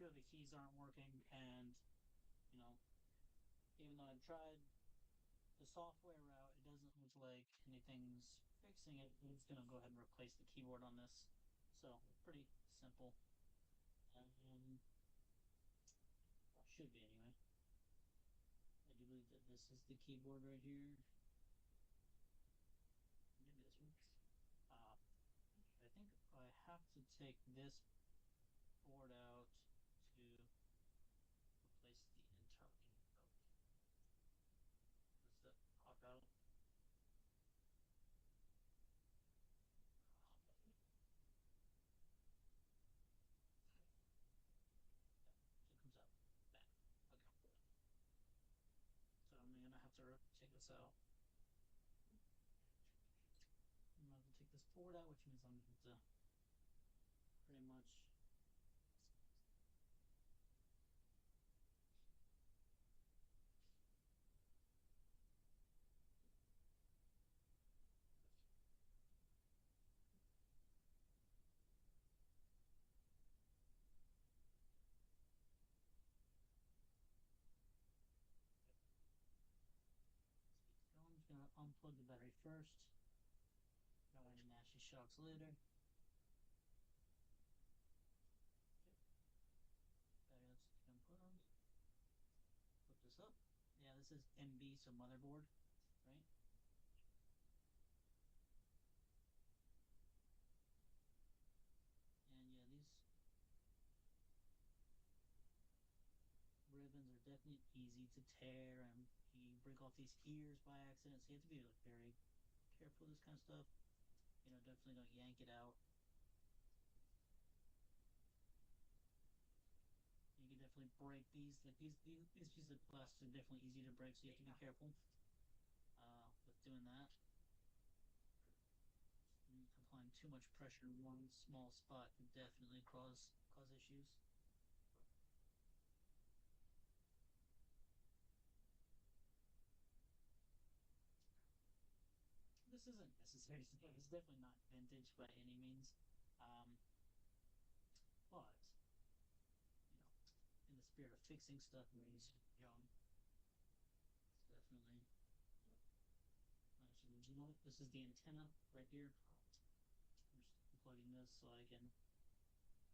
two of the keys aren't working, and you know, even though I've tried the software route, it doesn't look like anything's fixing it. It's gonna go ahead and replace the keyboard on this. So pretty simple. Um, should be anyway. I do believe that this is the keyboard right here. Maybe this works. I think I have to take this board out to replace the internal. Oh, does that pop out? Yeah, it comes out back. Okay. So I'm gonna have to take this out. I'm gonna have to take this board out, which means I'm gonna have to pretty much. I'm just gonna unplug the battery first. Don't want any nasty shocks later. Okay. Battery unplugged. Flip this up. Yeah, this is MB, so motherboard, right? And yeah, these ribbons are definitely easy to tear, and you break off these ears by accident, so you have to be like very careful with this kind of stuff. Definitely don't yank it out. You can definitely break these. Like these pieces of plastic are definitely easy to break, so you have to be careful with doing that. And applying too much pressure in one small spot can definitely cause issues. This isn't necessary. It's definitely not vintage by any means. Um, but you know, in the spirit of fixing stuff when he's young, it's definitely actually, this is the antenna right here. I'm just plugging this so I can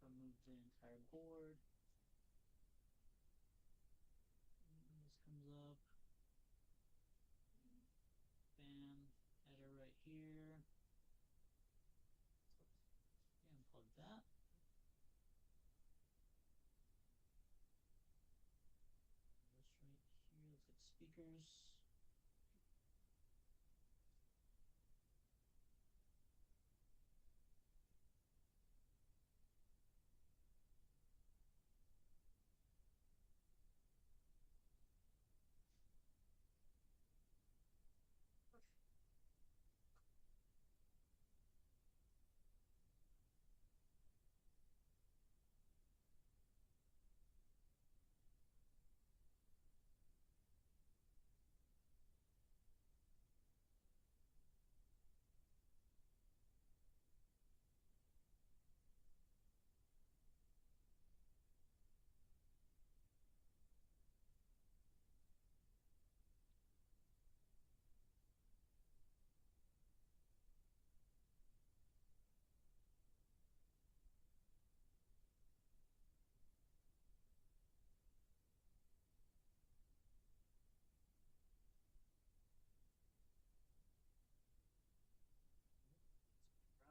remove the entire board. And this comes up. Bam. Header right here. Yeah, unplug that. This right here. Looks like speakers.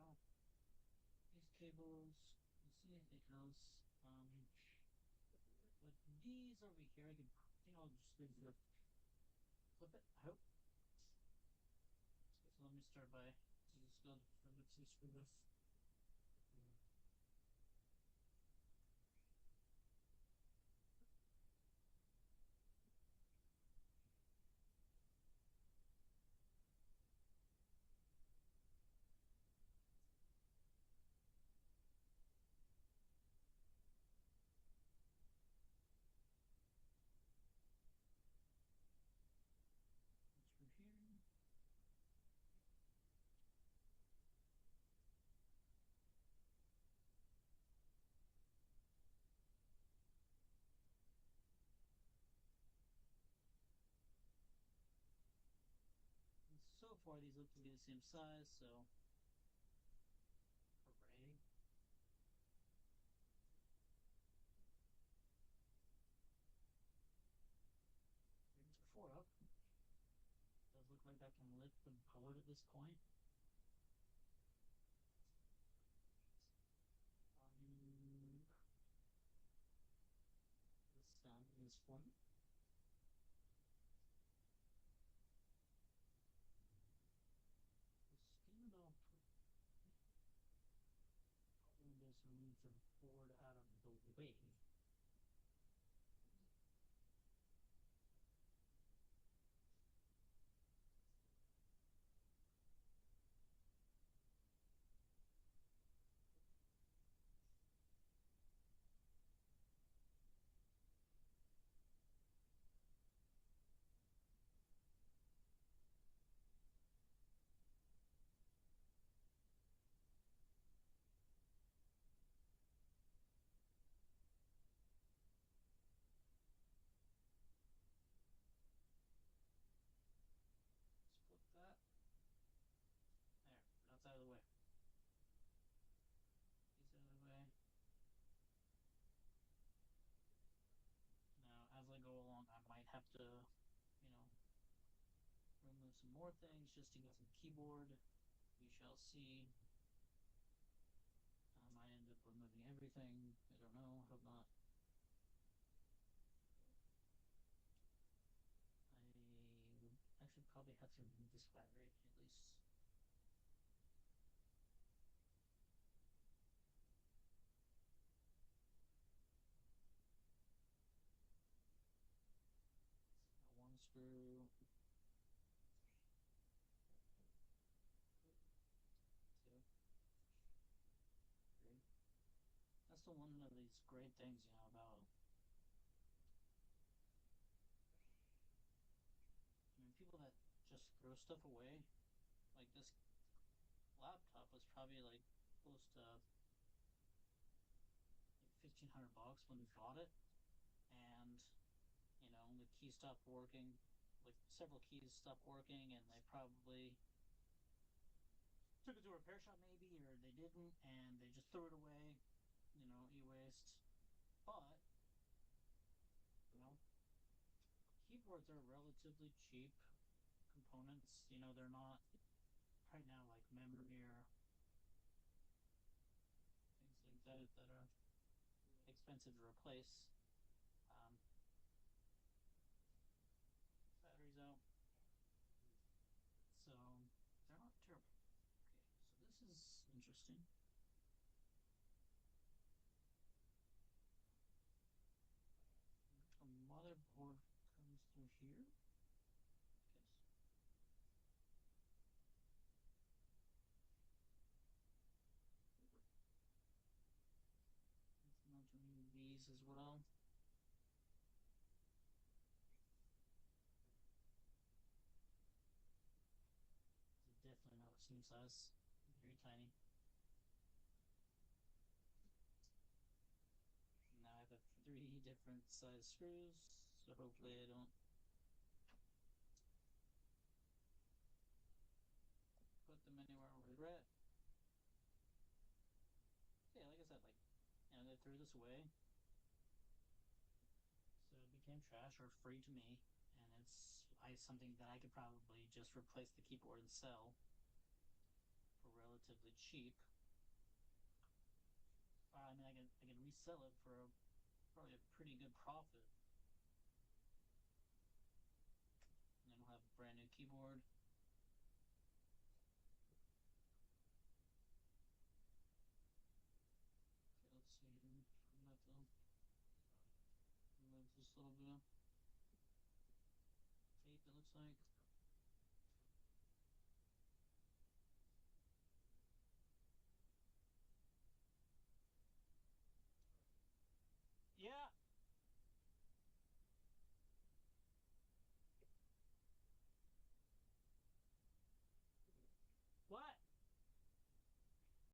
Wow. These cables. Let's see anything else. With these over here, I think I'll just flip it. I hope. So let me start by just go for the two screws. Screw here. four of these look to be the same size, so hooray. Here's the four up. Does look like I can lift the board at this point. This down in this one. Stand up. Just move the board out of the way. Let's flip that. There, that's out of the way. He's out of the way. Now, as I go along, I might have to, remove some more things just to get some keyboard. We shall see. I might end up removing everything. I don't know. Hope not. I should probably have to remove this battery at least. One screw. Two. Three. That's the one of these great things, about people that just throw stuff away. Like this laptop was probably like close to like $1,500 when we bought it, and the key stopped working. Like several keys stopped working, and they probably took it to a repair shop maybe, or they didn't, and they just threw it away. E-waste. But keyboards are relatively cheap components. They're not right now like memory or things like that are expensive to replace. Batteries out, so they're not terrible. Okay, so this is interesting. The motherboard comes through here, I guess. Let's not remove these as well. It's definitely not the same size. Very tiny. Now I have 3 different size screws, so hopefully I don't put them anywhere I regret. Yeah, like I said, they threw this away, so it became trash or free to me, and it's something that I could probably just replace the keyboard and sell for relatively cheap. I mean, I can resell it for probably a pretty good profit. And then we'll have a brand new keyboard.